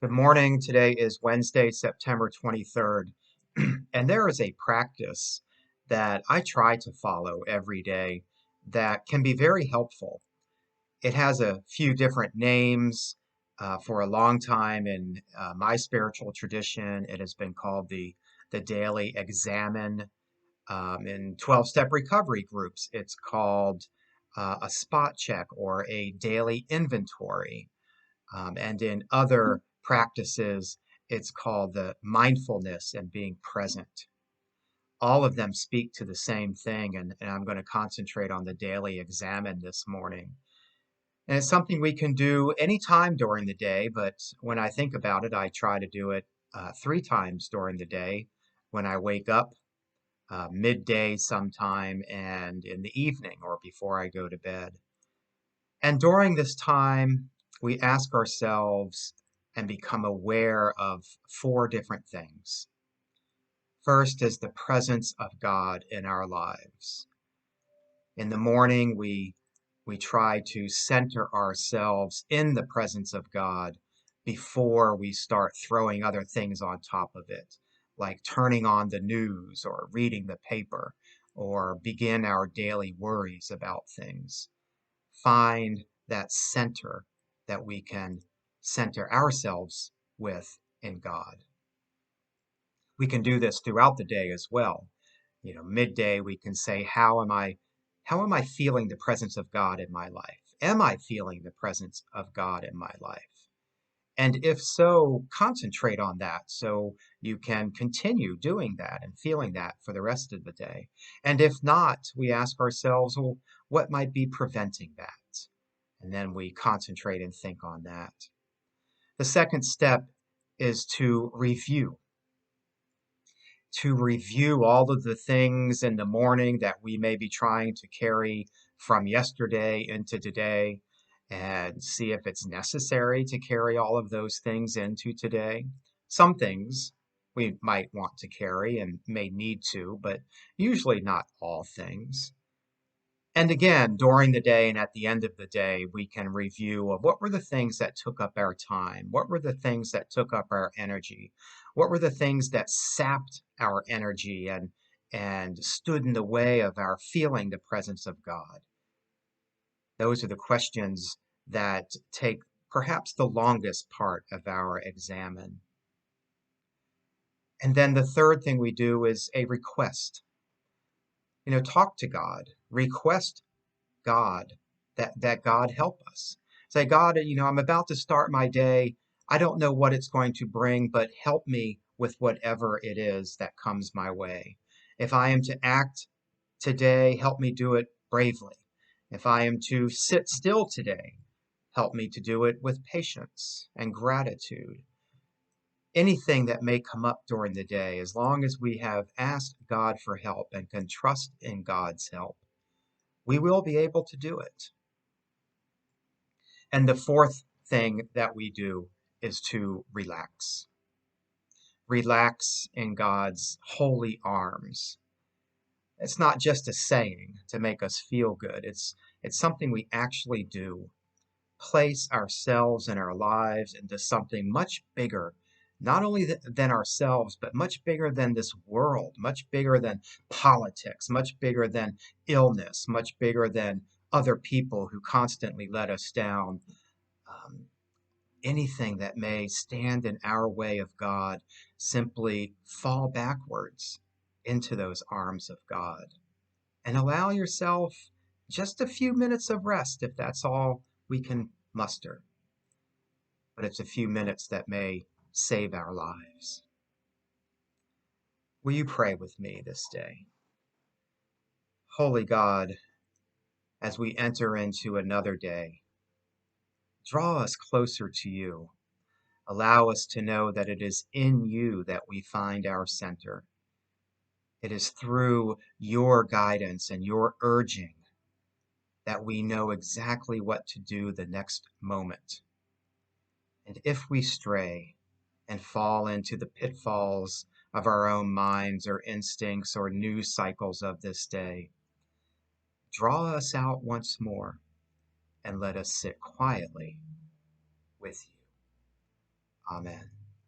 Good morning. Today is Wednesday, September 23rd. And there is a practice that I try to follow every day that can be very helpful. It has a few different names. For a long time in my spiritual tradition, it has been called the daily examen. In 12-step recovery groups, it's called a spot check or a daily inventory. And in other practices, it's called the mindfulness and being present. All of them speak to the same thing, and I'm going to concentrate on the daily examen this morning. And it's something we can do anytime during the day, but when I think about it, I try to do it 3 times during the day: when I wake up, midday sometime, and in the evening or before I go to bed. And during this time, we ask ourselves and become aware of 4 different things. First is the presence of God in our lives. In the morning, we try to center ourselves in the presence of God before we start throwing other things on top of it, like turning on the news or reading the paper or begin our daily worries about things. Find that center that we can center ourselves with in God. We can do this throughout the day as well. Midday we can say, how am I feeling the presence of God in my life? Am I feeling the presence of God in my life? And if so, concentrate on that so you can continue doing that and feeling that for the rest of the day. And if not, we ask ourselves, well, what might be preventing that? And then we concentrate and think on that. The second step is to review all of the things in the morning that we may be trying to carry from yesterday into today and see if it's necessary to carry all of those things into today. Some things we might want to carry and may need to, but usually not all things. And again, during the day and at the end of the day, we can review of what were the things that took up our time? What were the things that took up our energy? What were the things that sapped our energy and stood in the way of our feeling the presence of God? Those are the questions that take perhaps the longest part of our examen. And then the third thing we do is a request. Talk to God, request God, that God help us. Say, God, I'm about to start my day. I don't know what it's going to bring, but help me with whatever it is that comes my way. If I am to act today, help me do it bravely. If I am to sit still today, help me to do it with patience and gratitude. Anything that may come up during the day, as long as we have asked God for help and can trust in God's help, we will be able to do it. And the fourth thing that we do is to relax. Relax in God's holy arms. It's not just a saying to make us feel good. It's something we actually do. Place ourselves and our lives into something much bigger, not only than ourselves, but much bigger than this world, much bigger than politics, much bigger than illness, much bigger than other people who constantly let us down. Um, Anything that may stand in our way of God, simply fall backwards into those arms of God and allow yourself just a few minutes of rest if that's all we can muster. But it's a few minutes that may save our lives. Will you pray with me this day? Holy God, as we enter into another day, draw us closer to you. Allow us to know that it is in you that we find our center. It is through your guidance and your urging that we know exactly what to do the next moment. And if we stray and fall into the pitfalls of our own minds or instincts or news cycles of this day, draw us out once more and let us sit quietly with you. Amen.